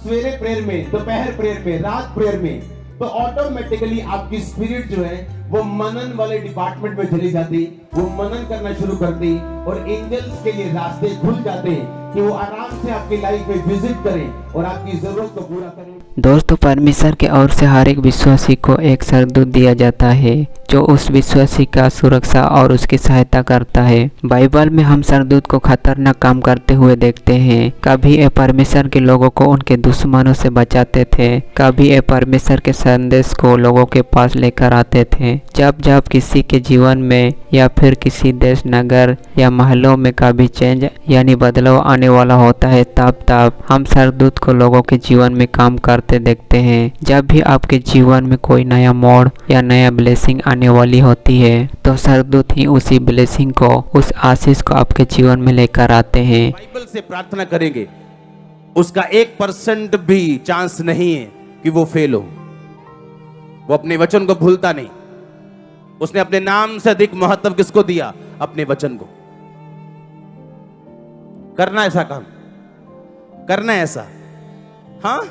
सवेरे प्रेयर में, दोपहर प्रेयर में, रात प्रेयर में, तो ऑटोमेटिकली आपकी स्पिरिट जो है वो मनन वाले डिपार्टमेंट में चली जाती, वो मनन करना शुरू करती और एंजल्स के लिए रास्ते खुल जाते हैं कि वो आराम से आपकी लाइफ में विजिट करें और आपकी जरूरत को पूरा करें। दोस्तों, परमेश्वर के ओर से हर एक विश्वासी को एक सरदूत दिया जाता है जो उस विश्वासी का सुरक्षा और उसकी सहायता करता है। बाइबल में हम सरदूत को खतरनाक काम करते हुए देखते हैं। कभी ये परमेश्वर के लोगों को उनके दुश्मनों से बचाते थे, कभी ये परमेश्वर के संदेश को लोगों के पास लेकर आते थे। जब जब किसी के जीवन में या फिर किसी देश, नगर या महलों में कभी चेंज यानी बदलाव आने वाला होता है, तब तब हम सरदूत को लोगों के जीवन में काम करते देखते हैं। जब भी आपके जीवन में कोई नया मोड़ या नया ब्लेसिंग आने वाली होती है, तो सरदूत ही उसी ब्लेसिंग को, उस आशीष को आपके जीवन में लेकर आते हैं। बाइबल से प्रार्थना करेंगे, उसका 1% भी चांस नहीं है कि वो फेल हो। वो अपने वचन को भूलता नहीं। उसने अपने नाम से अधिक महत्व किसको दिया? अपने वचन को। करना ऐसा काम, करना ऐसा, हाँ,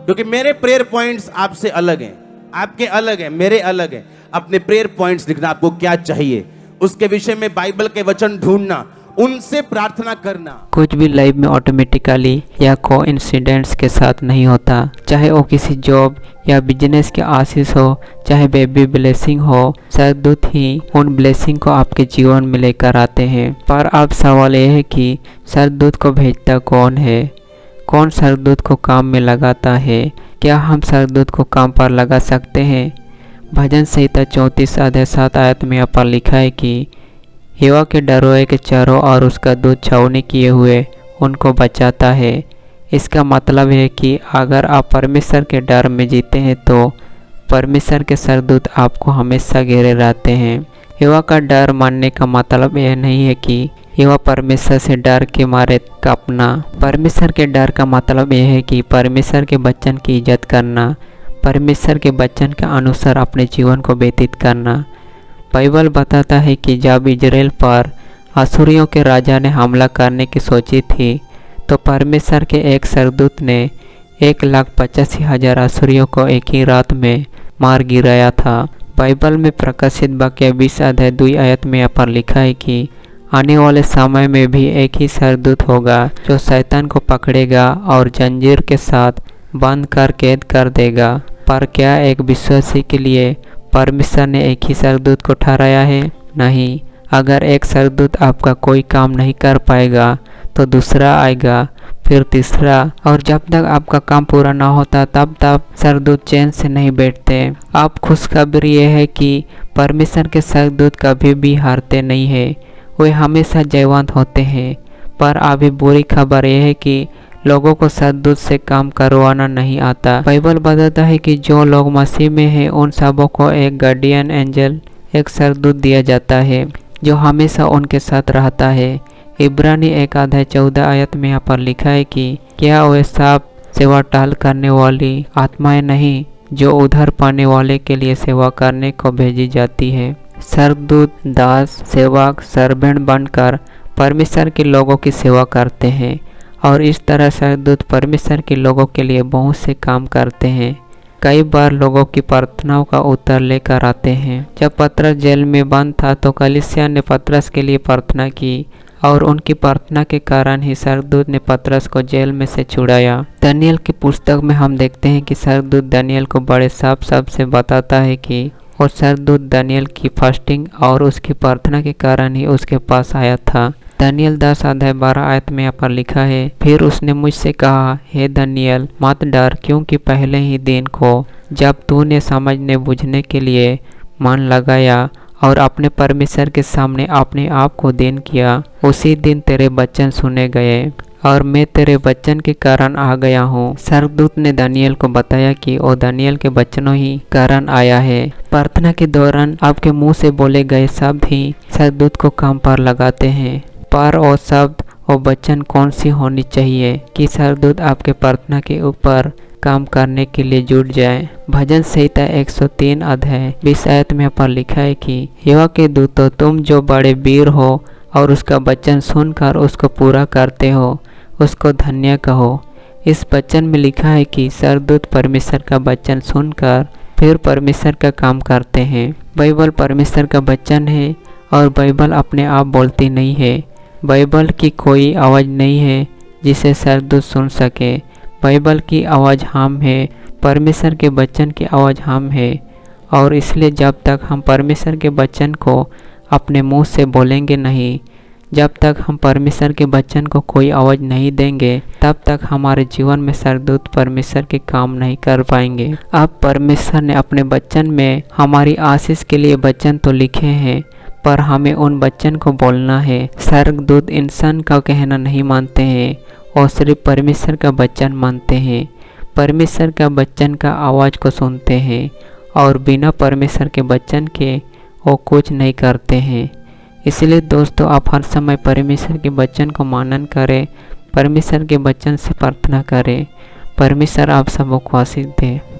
क्योंकि मेरे प्रेयर पॉइंट्स आपसे अलग हैं, आपके अलग हैं, मेरे अलग हैं। अपने प्रेयर पॉइंट्स लिखना, आपको क्या चाहिए उसके विषय में बाइबल के वचन ढूंढना, उनसे प्रार्थना करना। कुछ भी लाइफ में ऑटोमेटिकली या कोइंसिडेंस के साथ नहीं होता, चाहे वो किसी जॉब या बिजनेस के आशीष हो, चाहे बेबी ब्लेसिंग हो, सरदूत ही उन ब्लेसिंग को आपके जीवन में लेकर आते हैं। पर अब सवाल यह है कि सरदूत को भेजता कौन है? कौन सरदूत को काम में लगाता है? क्या हम सरदूत को काम पर लगा सकते हैं? भजन संहिता 34 अध्याय 7 आयत में यहाँ पर लिखा है कि यहोवा के डरोए के चारों और उसका दूत छावनी किए हुए उनको बचाता है। इसका मतलब है कि अगर आप परमेश्वर के डर में जीते हैं तो परमेश्वर के सरदूत आपको हमेशा घेरे रहते हैं। यहोवा का डर मानने का मतलब यह नहीं है कि यहोवा परमेश्वर से डर के मारे कांपना। परमेश्वर के डर का मतलब यह है कि परमेश्वर के वचन की इज्जत करना, परमेश्वर के वचन के अनुसार अपने जीवन को व्यतीत करना। बाइबल बताता है कि जब इजराइल पर असूरियों के राजा ने हमला करने की सोची थी, तो परमेश्वर के एक सरदूत ने 1,85,000 असूरियों को एक ही रात में मार गिराया था। बाइबल में प्रकाशित वाक्य 20 अध्याय 2 आयत में यहाँ पर लिखा है कि आने वाले समय में भी एक ही सरदूत होगा जो शैतान को पकड़ेगा और जंजीर के साथ बंद कर कैद कर देगा। पर क्या एक विश्वासी के लिए परमेश्वर ने एक ही सरदूत को ठहराया है? नहीं। अगर एक सरदूत आपका कोई काम नहीं कर पाएगा तो दूसरा आएगा, फिर तीसरा, और जब तक आपका काम पूरा ना होता तब तक सरदूत चैन से नहीं बैठते। आप खुशखबरी यह है कि परमेश्वर के सरदूत कभी भी हारते नहीं है, वे हमेशा जयवंत होते हैं। पर अभी बुरी खबर यह है कि लोगों को सरदूत से काम करवाना नहीं आता। बाइबल बताता है कि जो लोग मसीह में हैं उन सबों को एक गार्डियन एंजल, एक सरदूत दिया जाता है जो हमेशा उनके साथ रहता है। इब्रानी 1 अध्याय 14 आयत में यहाँ पर लिखा है कि क्या वे सब सेवा टहल करने वाली आत्माएं नहीं जो उधार पाने वाले के लिए सेवा करने को भेजी जाती है। सरदूत दास, सेवक, सर्वेंट बनकर परमेश्वर के लोगों की सेवा करते हैं और इस तरह सरदूत परमेश्वर के लोगों के लिए बहुत से काम करते हैं। कई बार लोगों की प्रार्थनाओं का उत्तर लेकर आते हैं। जब पतरस जेल में बंद था तो कलीसिया ने पतरस के लिए प्रार्थना की और उनकी प्रार्थना के कारण ही सरदूत ने पतरस को जेल में से छुड़ाया। दानियेल की पुस्तक में हम देखते हैं कि सरदूत दानियेल को बड़े साफ शब्द से बताता है कि और सरदूत दानियेल की फास्टिंग और उसकी प्रार्थना के कारण ही उसके पास आया था। दानियेल 10 अध्याय 12 आयत में यहाँ पर लिखा है, फिर उसने मुझसे कहा, हे दानियेल मत डर, क्योंकि पहले ही दिन को जब तूने समझने बूझने के लिए मन लगाया और अपने परमेश्वर के सामने अपने आप को दीन किया, उसी दिन तेरे वचन सुने गए और मैं तेरे वचन के कारण आ गया हूँ। सरदूत ने दानियेल को बताया कि वो दानियेल के वचनों ही कारण आया है। प्रार्थना के दौरान आपके मुंह से बोले गए शब्द ही सरदूत को काम पर लगाते हैं। पर वो शब्द और वचन कौन सी होनी चाहिए कि सरदूत आपके प्रार्थना के ऊपर काम करने के लिए जुट जाए। भजन संहिता 103 अध्याय 20 आयत में पर लिखा है कि यहोवा के दूतों, तुम जो बड़े वीर हो और उसका वचन सुनकर उसको पूरा करते हो, उसको धन्य कहो। इस वचन में लिखा है कि स्वर्गदूत परमेश्वर का वचन सुनकर फिर परमेश्वर का काम करते हैं। बाइबल परमेश्वर का वचन है और बाइबल अपने आप बोलती नहीं है। बाइबल की कोई आवाज़ नहीं है जिसे स्वर्गदूत सुन सके। बाइबल की आवाज़ हम है, परमेश्वर के वचन की आवाज़ हम है। और इसलिए जब तक हम परमेश्वर के वचन को अपने मुंह से बोलेंगे नहीं, जब तक हम परमेश्वर के वचन को कोई आवाज़ नहीं देंगे, तब तक हमारे जीवन में स्वर्गदूत परमेश्वर के काम नहीं कर पाएंगे। अब परमेश्वर ने अपने वचन में हमारी आशीष के लिए वचन तो लिखे हैं, पर हमें उन वचन को बोलना है। स्वर्गदूत इंसान का कहना नहीं मानते हैं और सिर्फ परमेश्वर का वचन मानते हैं। परमेश्वर का वचन का आवाज़ को सुनते हैं और बिना परमेश्वर के वचन के वो कुछ नहीं करते हैं। इसलिए दोस्तों, आप हर समय परमेश्वर के वचन को मनन करें, परमेश्वर के वचन से प्रार्थना करें। परमेश्वर आप सबको आशीष दे।